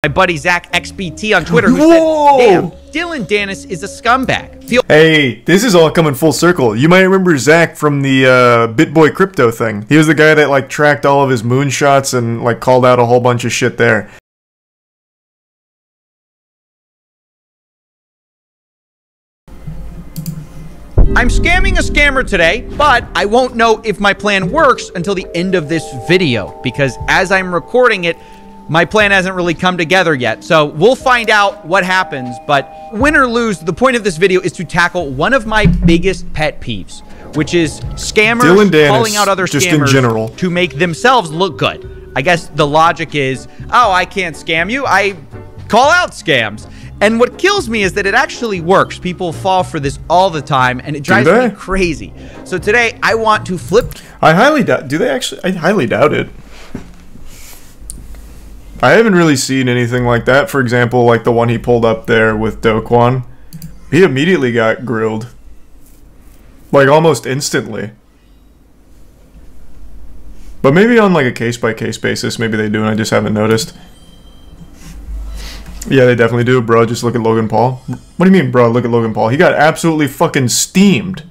My buddy Zach XBT on Twitter, who said, damn, Dillon Danis is a scumbag. Hey, this is all coming full circle. You might remember Zach from the BitBoy crypto thing. He was the guy that like tracked all of his moonshots and like called out a whole bunch of shit there. I'm scamming a scammer today, but I won't know if my plan works until the end of this video, because as I'm recording it, my plan hasn't really come together yet. So we'll find out what happens, but win or lose, the point of this video is to tackle one of my biggest pet peeves, which is scammers Dillon Danis, calling out other just scammers in general, to make themselves look good. I guess the logic is, oh, I can't scam you, I call out scams. And what kills me is that it actually works. People fall for this all the time, and it drives me crazy. So today, I want to flip. I highly doubt. Do they actually? I highly doubt it. I haven't really seen anything like that. For example, like the one he pulled up there with Do Kwon. He immediately got grilled. Like almost instantly. But maybe on like a case-by-case basis, maybe they do, and I just haven't noticed. Yeah, they definitely do, bro. Just look at Logan Paul. What do you mean, bro? Look at Logan Paul. He got absolutely fucking steamed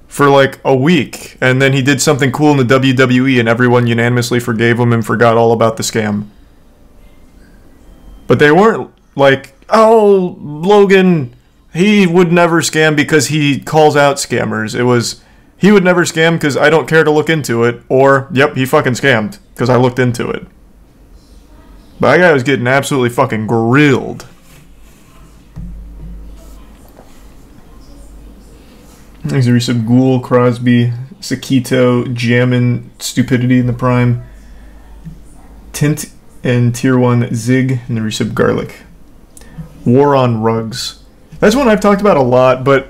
for like a week, and then he did something cool in the WWE, and everyone unanimously forgave him and forgot all about the scam. But they weren't like, oh, Logan, he would never scam because he calls out scammers. It was, he would never scam because I don't care to look into it, or, yep, he fucking scammed because I looked into it. But that guy was getting absolutely fucking grilled. There's a resub Ghoul, Crosby, Sakito, Jammin, Stupidity in the Prime, Tint and Tier 1 Zig, and the resub Garlic. War on Rugs. That's one I've talked about a lot, but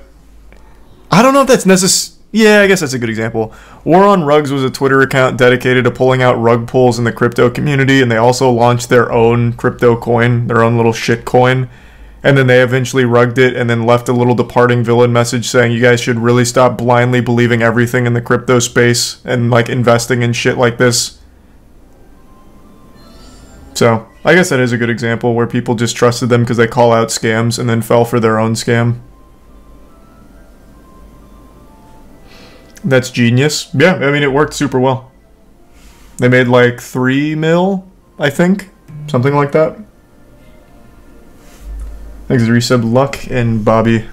I don't know if that's necessary. Yeah, I guess that's a good example. War on Rugs was a Twitter account dedicated to pulling out rug pulls in the crypto community, and they also launched their own crypto coin, their own little shit coin, and then they eventually rugged it and then left a little departing villain message saying you guys should really stop blindly believing everything in the crypto space and like investing in shit like this. So, I guess that is a good example where people just trusted them because they call out scams and then fell for their own scam. That's genius. Yeah, I mean, it worked super well. They made like 3 mil, I think. Something like that. Thanks, resub Luck and Bobby.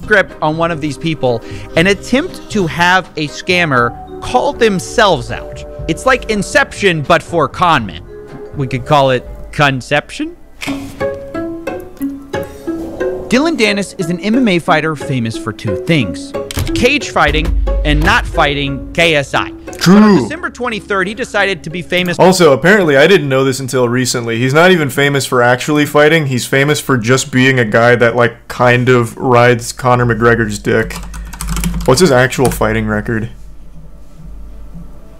Script on one of these people, an attempt to have a scammer call themselves out. It's like Inception, but for con men. We could call it Conception. Dillon Danis is an MMA fighter famous for 2 things: cage fighting and not fighting KSI. True. But on December 23rd, he decided to be famous. Also, apparently, I didn't know this until recently. He's not even famous for actually fighting. He's famous for just being a guy that, like, kind of rides Conor McGregor's dick. What's his actual fighting record?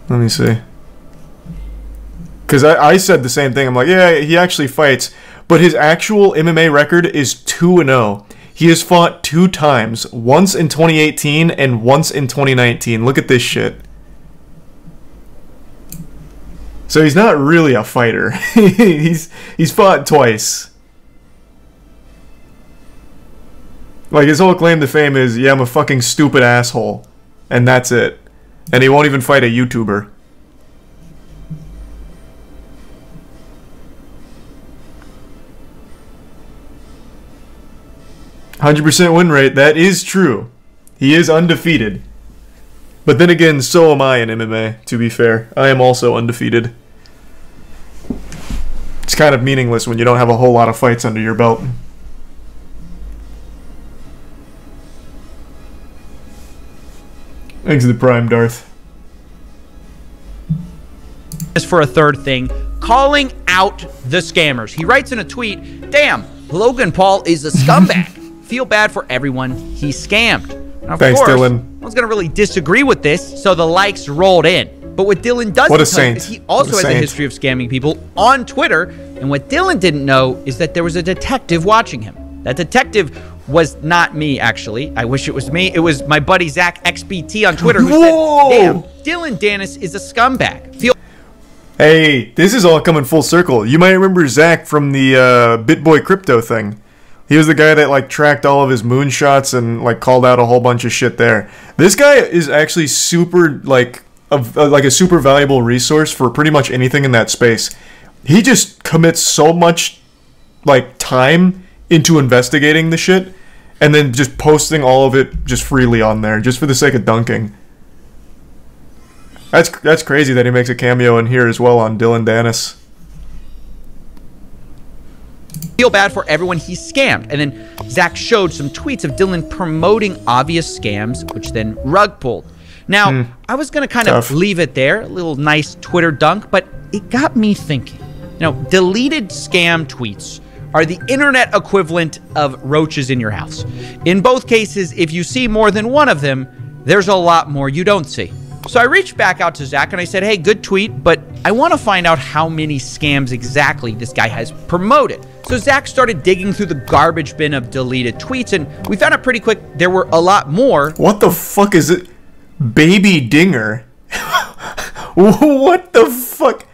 Let me see. Because I said the same thing. I'm like, yeah, he actually fights. But his actual MMA record is 2-0. He has fought 2 times, once in 2018 and once in 2019. Look at this shit. So he's not really a fighter. he's fought twice. Like, his whole claim to fame is, yeah, I'm a fucking stupid asshole. And that's it. And he won't even fight a YouTuber. %100% win rate, that is true. He is undefeated. But then again, so am I in MMA, to be fair. I am also undefeated. It's kind of meaningless when you don't have a whole lot of fights under your belt. Thanks to the Prime, Darth. As for a third thing, calling out the scammers. He writes in a tweet, damn, Logan Paul is a scumbag. Feel bad for everyone he scammed. Now, of Thanks, course, Dillon. I was going to really disagree with this, so the likes rolled in. But what Dillon doesn't tell you is he also has a history of scamming people on Twitter, and what Dillon didn't know is that there was a detective watching him. That detective was not me, actually. I wish it was me. It was my buddy Zach XBT on Twitter who said, damn, Dillon Danis is a scumbag. Hey, this is all coming full circle. You might remember Zach from the BitBoy crypto thing. He was the guy that like tracked all of his moonshots and like called out a whole bunch of shit there. This guy is actually super like a super valuable resource for pretty much anything in that space. He just commits so much like time into investigating the shit and then just posting all of it just freely on there just for the sake of dunking. That's crazy that he makes a cameo in here as well on Dillon Danis. Feel bad for everyone he scammed. And then Zach showed some tweets of Dillon promoting obvious scams, which then rug pulled. Now, I was going to kind of leave it there, a little nice Twitter dunk, but it got me thinking. You know, deleted scam tweets are the internet equivalent of roaches in your house. In both cases, if you see more than one of them, there's a lot more you don't see. So I reached back out to Zach and I said, hey, good tweet, but I want to find out how many scams exactly this guy has promoted. So Zach started digging through the garbage bin of deleted tweets, and we found out pretty quick there were a lot more. What the fuck is it? Baby Dinger? What the fuck?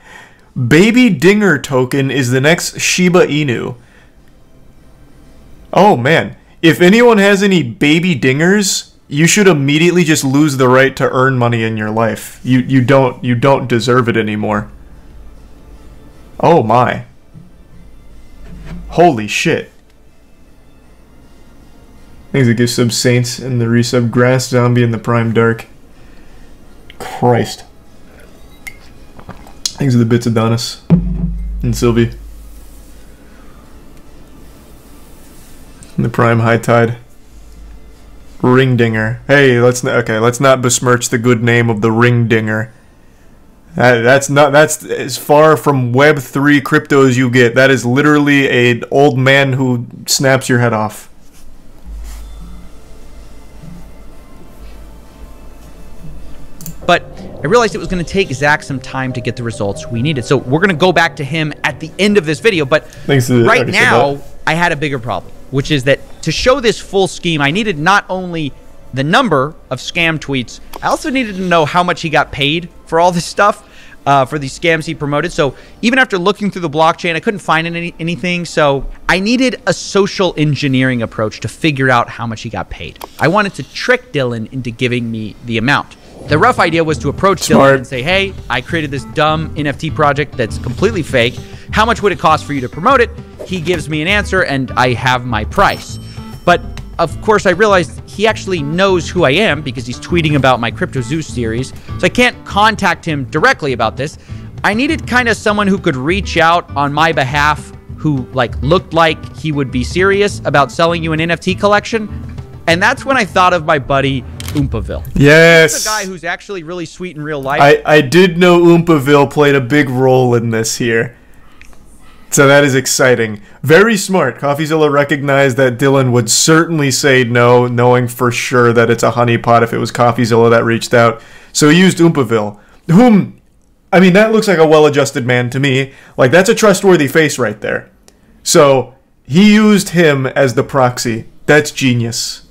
Baby Dinger token is the next Shiba Inu. Oh man, if anyone has any baby dingers, you should immediately just lose the right to earn money in your life. You don't deserve it anymore. Oh my. Holy shit. Thanks to give sub Saints and the resub Grass Zombie and the Prime Dark. Christ. Thanks to the bits Adonis and Sylvie. And the Prime High Tide. Ring Dinger. Hey, let's not besmirch the good name of the Ring Dinger. That's as far from Web3 crypto as you get. That is literally an old man who snaps your head off. But I realized it was going to take Zach some time to get the results we needed. So we're going to go back to him at the end of this video. But right now, I had a bigger problem, which is that to show this full scheme, I needed not only the number of scam tweets, I also needed to know how much he got paid for all this stuff, for these scams he promoted. So even after looking through the blockchain, I couldn't find anything. So I needed a social engineering approach to figure out how much he got paid. I wanted to trick Dillon into giving me the amount. The rough idea was to approach Dillon and say, hey, I created this dumb NFT project that's completely fake. How much would it cost for you to promote it? He gives me an answer and I have my price. But of course, I realized he actually knows who I am because he's tweeting about my Crypto Zeus series. So I can't contact him directly about this. I needed kind of someone who could reach out on my behalf who looked like he would be serious about selling you an NFT collection. And that's when I thought of my buddy Oompaville. Yes. He's a guy who's actually really sweet in real life. I did know Oompaville played a big role in this here. So that is exciting. Very smart. CoffeeZilla recognized that Dillon would certainly say no, knowing for sure that it's a honeypot if it was CoffeeZilla that reached out. So he used Oompaville, whom, I mean, that looks like a well-adjusted man to me. Like, that's a trustworthy face right there. So he used him as the proxy. That's genius.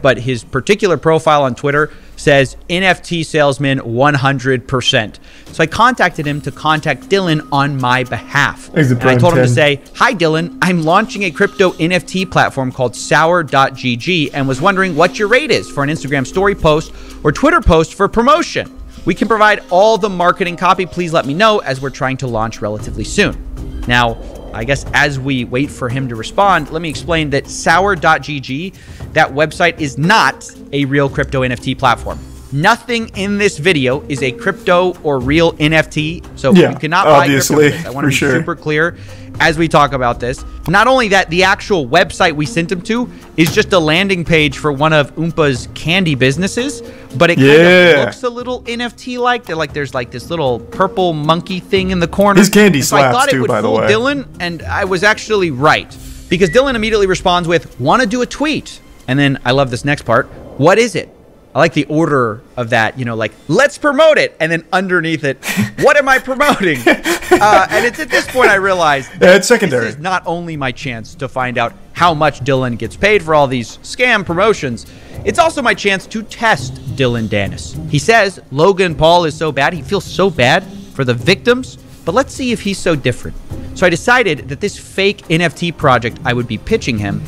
But his particular profile on Twitter says NFT salesman 100%. So I contacted him to contact Dillon on my behalf. And I told him to say, hi Dillon, I'm launching a crypto NFT platform called sour.gg and was wondering what your rate is for an Instagram story post or Twitter post for promotion. We can provide all the marketing copy. Please let me know as we're trying to launch relatively soon. Now, I guess as we wait for him to respond, let me explain that sour.gg, that website is not a real crypto NFT platform. Nothing in this video is a crypto or real NFT, so you cannot buy crypto. I want to be super clear as we talk about this. Not only that, the actual website we sent him to is just a landing page for one of Oompa's candy businesses, but it kind of looks a little NFT-like. There's like this little purple monkey thing in the corner. His candy slaps too, by the way. I thought it would fool Dillon, and I was actually right. Because Dillon immediately responds with, want to do a tweet. And then I love this next part. What is it? I like the order of that, you know, like, let's promote it. And then underneath it, what am I promoting? And it's at this point I realized it's secondary. This is not only my chance to find out how much Dillon gets paid for all these scam promotions, it's also my chance to test Dillon Danis. He says Logan Paul is so bad, he feels so bad for the victims, but let's see if he's so different. So I decided that this fake NFT project I would be pitching him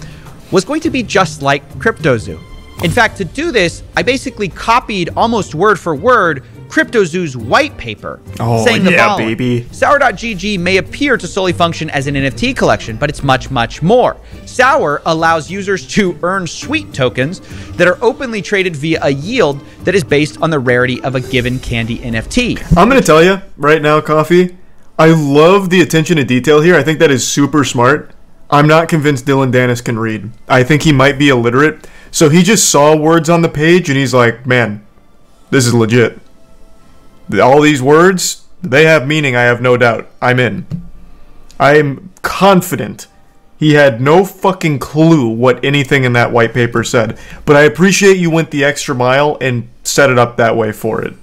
was going to be just like CryptoZoo. In fact, to do this, I basically copied almost word for word CryptoZoo's white paper, saying the following. Baby. Sour.gg may appear to solely function as an NFT collection, but it's much, much more. Sour allows users to earn sweet tokens that are openly traded via a yield that is based on the rarity of a given candy NFT. I'm going to tell you right now, Coffee, I love the attention to detail here. I think that is super smart. I'm not convinced Dillon Danis can read. I think he might be illiterate. So he just saw words on the page and he's like, man, this is legit. All these words, they have meaning, I have no doubt. I'm in. I'm confident he had no fucking clue what anything in that white paper said. But I appreciate you went the extra mile and set it up that way for it.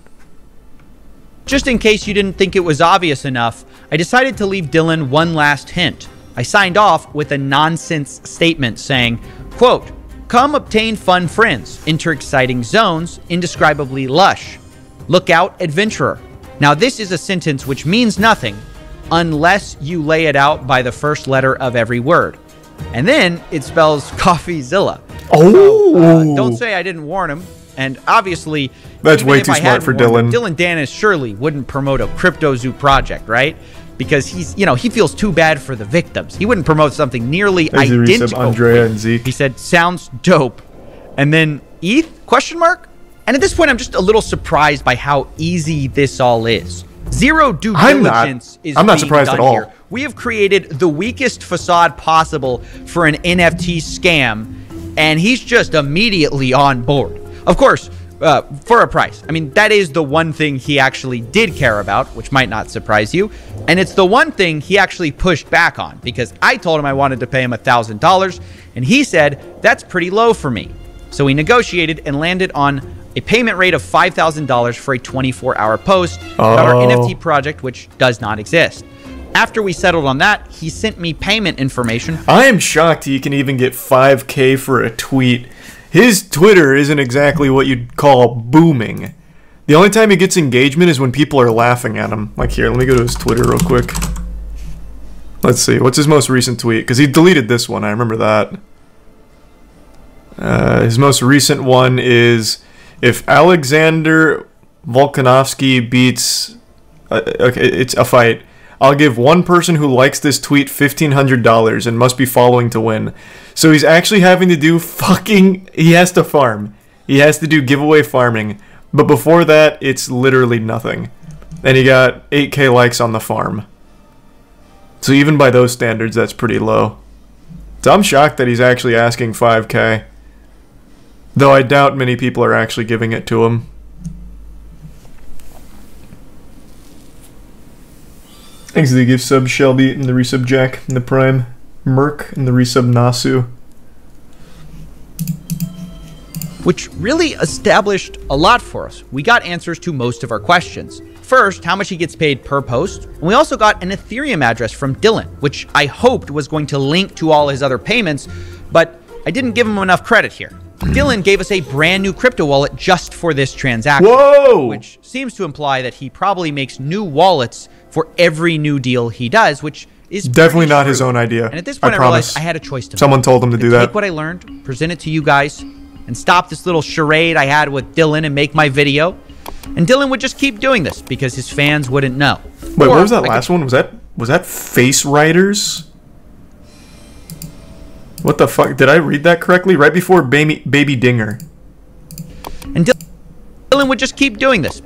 Just in case you didn't think it was obvious enough, I decided to leave Dillon one last hint. I signed off with a nonsense statement saying, quote, "Come obtain fun friends, enter exciting zones, indescribably lush. Look out, adventurer." Now this is a sentence which means nothing unless you lay it out by the first letter of every word. And then it spells CoffeeZilla. Oh! So, don't say I didn't warn him. And obviously, that's way too smart for Dillon. Dillon Danis surely wouldn't promote a CryptoZoo project, right? Because he's, he feels too bad for the victims. He wouldn't promote something nearly identical. Andrea and Zeke. He said, "Sounds dope." And then ETH? Question mark? And at this point, I'm just a little surprised by how easy this all is. Zero due diligence is I'm not surprised at all. Here. We have created the weakest facade possible for an NFT scam, and he's just immediately on board. Of course, for a price. I mean, that is the one thing he actually did care about, which might not surprise you. And it's the one thing he actually pushed back on, because I told him I wanted to pay him $1,000, and he said, that's pretty low for me. So we negotiated and landed on a payment rate of $5,000 for a 24-hour post about our NFT project, which does not exist. After we settled on that, he sent me payment information. I am shocked he can even get $5K for a tweet. His Twitter isn't exactly what you'd call booming. The only time he gets engagement is when people are laughing at him. Like here, let me go to his Twitter real quick. Let's see, what's his most recent tweet? Because he deleted this one, I remember that. His most recent one is, if Alexander Volkanovsky beats... okay, it's a fight. I'll give one person who likes this tweet $1,500 and must be following to win. So he's actually having to do fucking... He has to farm. He has to do giveaway farming. But before that, it's literally nothing. And he got 8K likes on the farm. So even by those standards, that's pretty low. So I'm shocked that he's actually asking 5K. Though I doubt many people are actually giving it to him. Thanks to the gift sub Shelby and the resub Jack and the Prime Merc and the resub Nasu. Which really established a lot for us. We got answers to most of our questions. First, how much he gets paid per post. And we also got an Ethereum address from Dillon, which I hoped was going to link to all his other payments, but I didn't give him enough credit here. Dillon gave us a brand new crypto wallet just for this transaction. Whoa! Which seems to imply that he probably makes new wallets for every new deal he does, which is definitely not his own idea. And at this point, I realized I had a choice to make. Someone told him to do that. Take what I learned, present it to you guys, and stop this little charade I had with Dillon and make my video. And Dillon would just keep doing this because his fans wouldn't know. Wait, what was that last one? Was that Face Riders? What the fuck? Did I read that correctly? Right before Baby Dinger. And Dillon would just keep doing this.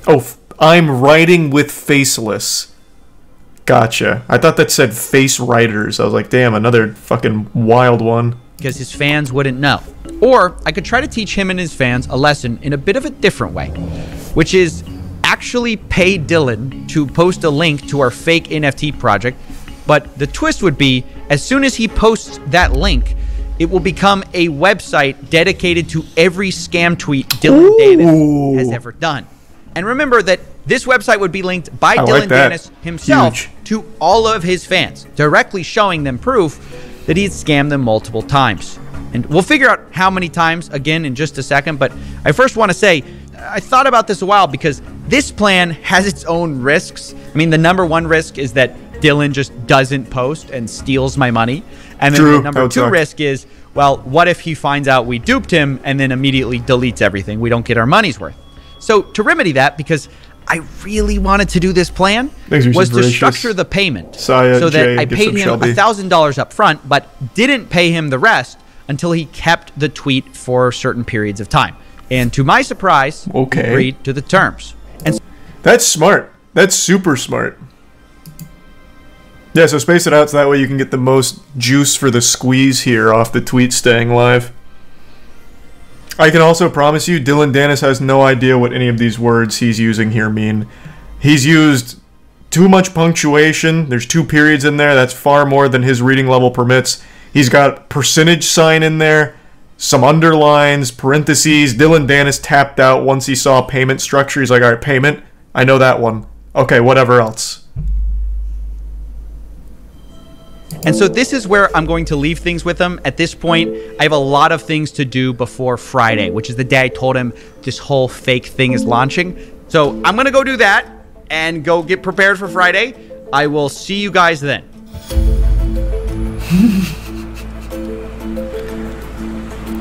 Oh, I'm writing with Faceless. Gotcha. I thought that said Face Riders. I was like, damn, another fucking wild one. Because his fans wouldn't know. Or I could try to teach him and his fans a lesson in a bit of a different way, which is actually pay Dillon to post a link to our fake NFT project. But the twist would be, as soon as he posts that link, it will become a website dedicated to every scam tweet Dillon Danis has ever done. And remember that this website would be linked by Dillon Danis himself to all of his fans, directly showing them proof that he's scammed them multiple times. And we'll figure out how many times again in just a second, but I first want to say, I thought about this a while because this plan has its own risks. I mean, the number one risk is that Dillon just doesn't post and steals my money. And then the number two risk is, well, what if he finds out we duped him and then immediately deletes everything? We don't get our money's worth. So to remedy that, because I really wanted to do this plan, was to structure the payment so that I paid him $1,000 up front, but didn't pay him the rest until he kept the tweet for certain periods of time. And to my surprise, he agreed to the terms. And that's smart. That's super smart. Yeah, so space it out so that way you can get the most juice for the squeeze here off the tweet staying live. I can also promise you, Dillon Danis has no idea what any of these words he's using here mean. He's used too much punctuation. There's 2 periods in there. That's far more than his reading level permits. He's got percentage sign in there, some underlines, parentheses. Dillon Danis tapped out once he saw payment structure. He's like, all right, payment. I know that one. Okay, whatever else. And so this is where I'm going to leave things with him. At this point, I have a lot of things to do before Friday, which is the day I told him this whole fake thing is launching. So I'm going to go do that and go get prepared for Friday. I will see you guys then.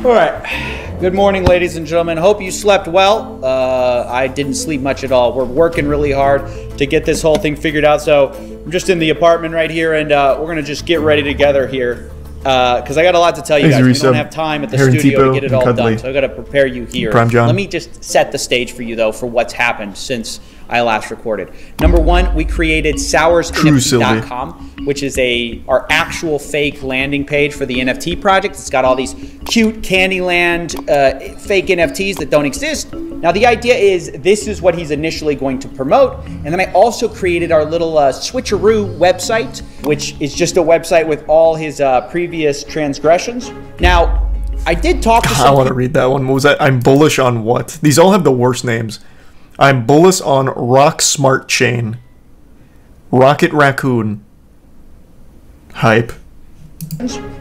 All right. Good morning, ladies and gentlemen. Hope you slept well. I didn't sleep much at all. We're working really hard to get this whole thing figured out. So I'm just in the apartment right here, and we're going to just get ready together here because I got a lot to tell you guys. We don't have time at the studio to get it all done, so I got to prepare you here. Let me just set the stage for you, though, for what's happened since I last recorded. Number one, we created SoursNFT.com, which is our actual fake landing page for the NFT project. It's got all these cute Candyland fake NFTs that don't exist. Now, the idea is this is what he's initially going to promote. And then I also created our little switcheroo website, which is just a website with all his previous transgressions. Now, I did talk to some I want to read that one. What was that? I'm bullish on what? These all have the worst names. I'm bullish on Rock Smart Chain, Rocket Raccoon, Hype.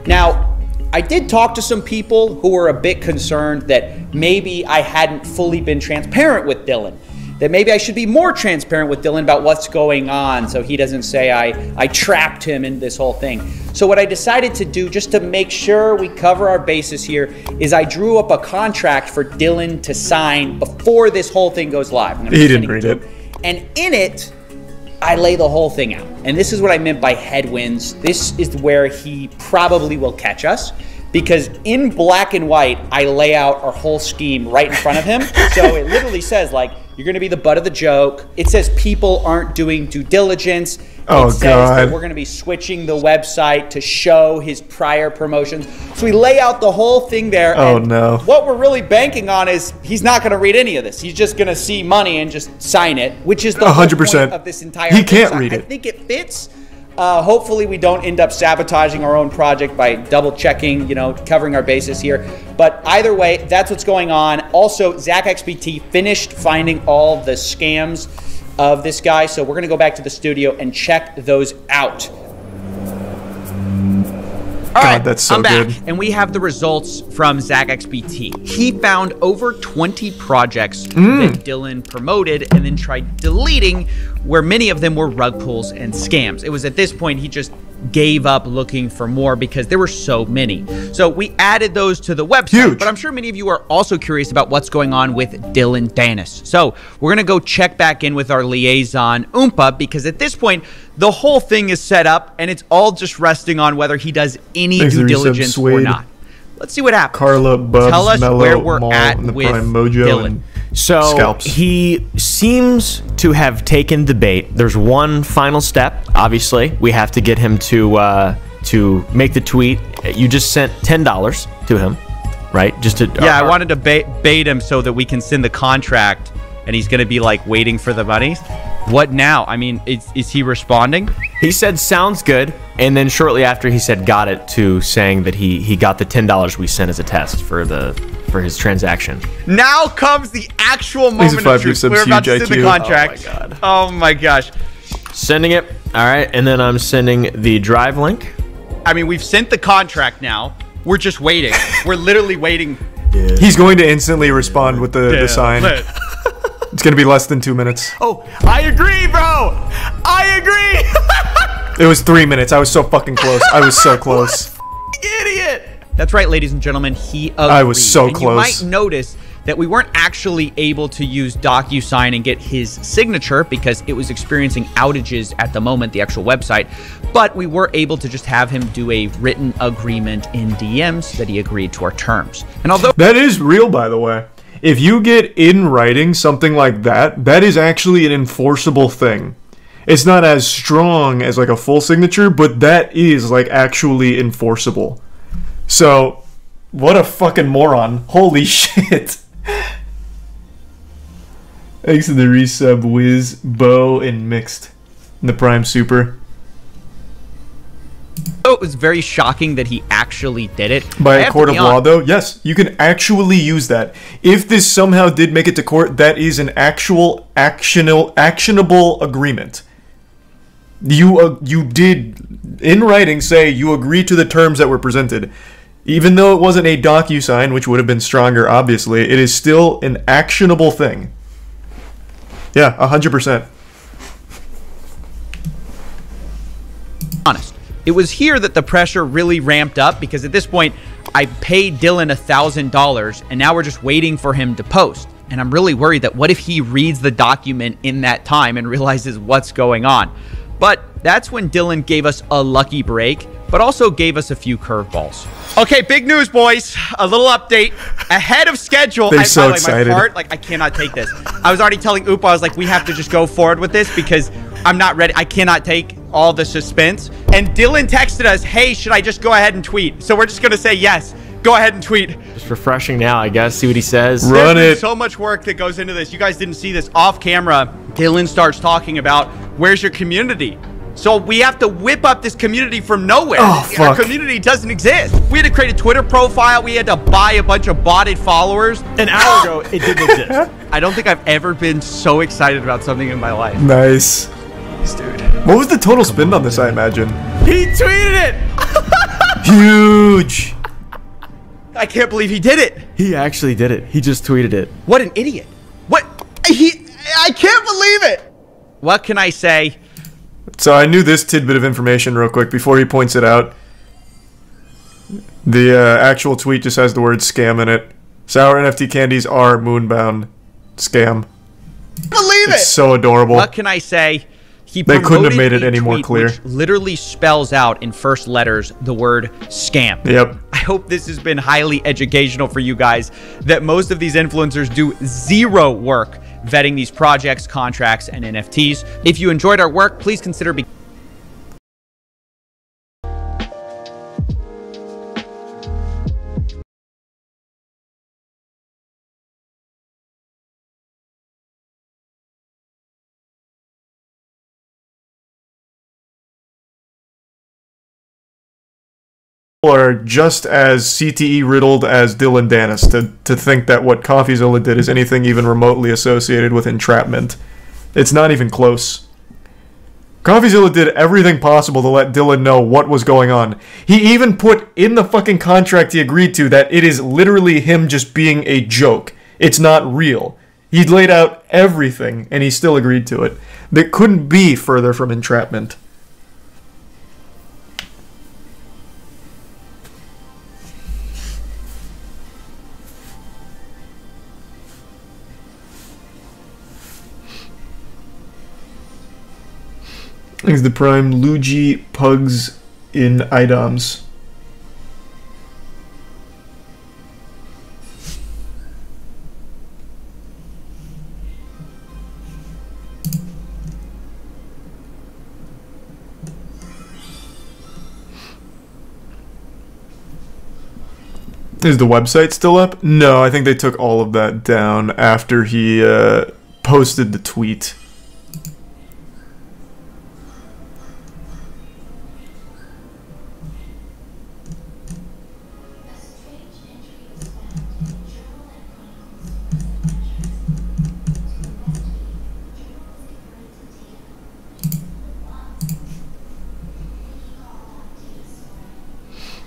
Now, I did talk to some people who were a bit concerned that maybe I hadn't fully been transparent with Dillon. That maybe I should be more transparent with Dillon about what's going on so he doesn't say I trapped him in this whole thing. So what I decided to do, just to make sure we cover our bases here, is I drew up a contract for Dillon to sign before this whole thing goes live. He didn't read it. And in it, I lay the whole thing out. And this is what I meant by headwinds. This is where he probably will catch us. Because in black and white, I lay out our whole scheme right in front of him. So it literally says, like, you're going to be the butt of the joke. It says people aren't doing due diligence. It says that we're going to be switching the website to show his prior promotions. So we lay out the whole thing there. Oh, no. What we're really banking on is he's not going to read any of this. He's just going to see money and just sign it, which is the 100% whole point of this entire thing. He can't read it. I think it fits. Hopefully we don't end up sabotaging our own project by double checking, covering our bases here. But either way, that's what's going on. Also, ZachXBT finished finding all the scams of this guy. So we're going to go back to the studio and check those out. All right, that's so I'm back, good. and we have the results from ZachXBT. He found over 20 projects that Dillon promoted and then tried deleting, where many of them were rug pulls and scams. It was at this point he just gave up looking for more because there were so many. So we added those to the website, but I'm sure many of you are also curious about what's going on with Dillon Danis. So we're going to go check back in with our liaison, Oompa, because at this point, the whole thing is set up and it's all just resting on whether he does any due diligence or not. Let's see what happens. Carla, Bubs, tell us Mello, where we're Maul, at and the with Prime Mojo Dillon. So Scalps. He seems to have taken the bait. There's one final step. Obviously, we have to get him to make the tweet. You just sent $10 to him, right? Just to I wanted to bait him so that we can send the contract, and he's going to be like waiting for the money. What now? I mean, is he responding? He said sounds good, and then shortly after he said got it, to saying that he got the $10 we sent as a test for his transaction. Now comes the actual moment of truth. We're about to send the contract. Oh my god. Oh my gosh. Sending it. All right, and then I'm sending the drive link. I mean, we've sent the contract now. We're just waiting. We're literally waiting. He's going to instantly respond with the sign. It's gonna be less than 2 minutes. Oh, I agree, bro. I agree. It was 3 minutes. I was so fucking close. I was so close. Idiot. That's right, ladies and gentlemen. He agreed. I was so and close. You might notice that we weren't actually able to use DocuSign and get his signature because it was experiencing outages at the moment, the actual website. But we were able to just have him do a written agreement in DMs that he agreed to our terms. And although That is real, by the way. If you get in writing something like that, that is actually an enforceable thing. It's not as strong as like a full signature, but that is like actually enforceable. So, what a fucking moron. Holy shit. Thanks to the resub, Wiz, Bo, and Mixed in the Prime Super. it was very shocking that he actually did it. By a court of law, though, yes, you can actually use that. If this somehow did make it to court, that is an actual actionable agreement. You did, in writing, say you agree to the terms that were presented. Even though it wasn't a DocuSign, which would have been stronger, obviously, it is still an actionable thing. Yeah, 100%. Honest. It was here that the pressure really ramped up because at this point, I paid Dillon $1,000 and now we're just waiting for him to post. And I'm really worried that what if he reads the document in that time and realizes what's going on? But that's when Dillon gave us a lucky break, but also gave us a few curveballs. Okay, big news, boys. A little update. Ahead of schedule. They're so excited. My heart, I cannot take this. I was already telling Upa, I was like, we have to just go forward with this because I'm not ready. I cannot take all the suspense. And Dillon texted us, hey, should I just go ahead and tweet? So we're just going to say yes. Go ahead and tweet. Just refreshing now, I guess. See what he says. Run it. There's so much work that goes into this. You guys didn't see this off camera. Dillon starts talking about, where's your community? So we have to whip up this community from nowhere. Oh, fuck. Our community doesn't exist. We had to create a Twitter profile. We had to buy a bunch of botted followers. An hour ago, it didn't exist. I don't think I've ever been so excited about something in my life. Nice. Dude. What was the total spend on this, I imagine? He tweeted it! Huge. I can't believe he did it. He actually did it. He just tweeted it. What an idiot. What? I can't believe it. What can I say? So I knew this tidbit of information real quick before he points it out. The actual tweet just has the word scam in it. Sour NFT candies are moonbound. Scam. Believe It's it. so adorable. What can I say? They couldn't have made it a any more tweet clear. Which literally spells out in first letters the word scam. Yep. I hope this has been highly educational for you guys, that most of these influencers do zero work vetting these projects, contracts, and NFTs. If you enjoyed our work, please consider becoming are just as CTE riddled as Dillon Danis to think that what CoffeeZilla did is anything even remotely associated with entrapment. It's not even close. CoffeeZilla did everything possible to let Dillon know what was going on. He even put in the fucking contract he agreed to that it is literally him just being a joke. It's not real. He laid out everything and he still agreed to it. That couldn't be further from entrapment. Thanks the Prime. Luigi Pugs in items. Is the website still up? No, I think they took all of that down after he posted the tweet.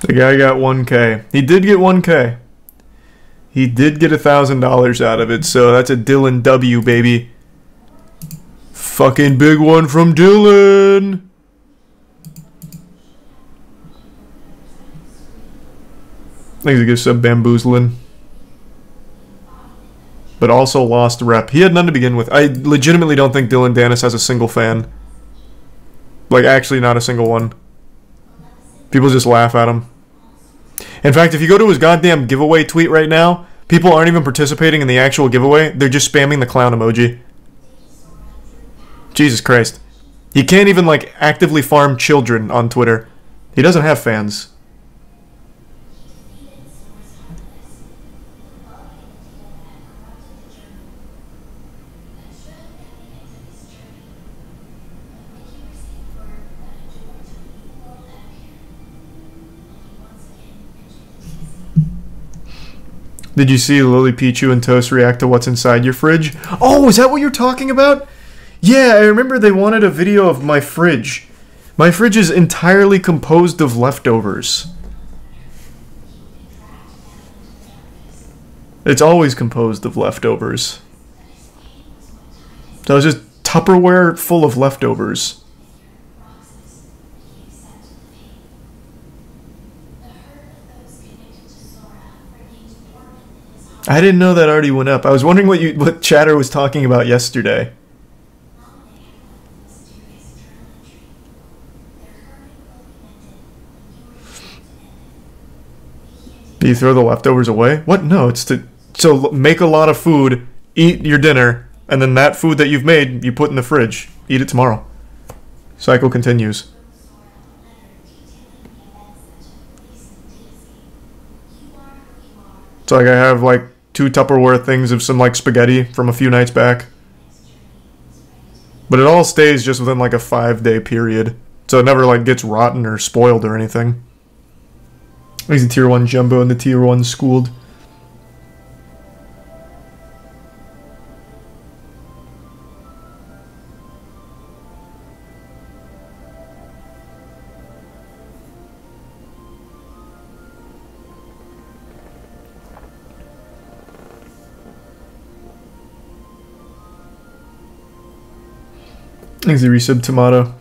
The guy got 1K. He did get 1K. He did get $1,000 out of it, so that's a Dillon W, baby. Fucking big one from Dillon. Thanks a good sub, Bamboozlin. But also lost rep. He had none to begin with. I legitimately don't think Dillon Danis has a single fan. Like, actually not a single one. People just laugh at him. In fact, if you go to his goddamn giveaway tweet right now, people aren't even participating in the actual giveaway. They're just spamming the clown emoji. Jesus Christ. He can't even, like, actively farm children on Twitter. He doesn't have fans. Did you see Lily Pichu and Toast react to what's inside your fridge? Oh, is that what you're talking about? Yeah, I remember they wanted a video of my fridge. My fridge is entirely composed of leftovers. It's always composed of leftovers. So it's just Tupperware full of leftovers. I didn't know that already went up. I was wondering what Chatter was talking about yesterday. Do you throw the leftovers away? What? No, it's to... So make a lot of food, eat your dinner, and then that food that you've made, you put in the fridge. Eat it tomorrow. Cycle continues. So like I have like 2 Tupperware things of some like spaghetti from a few nights back. But it all stays just within like a 5-day period. So it never like gets rotten or spoiled or anything. He's a tier 1 jumbo and the tier 1 schooled. Thanks, the resub tomato.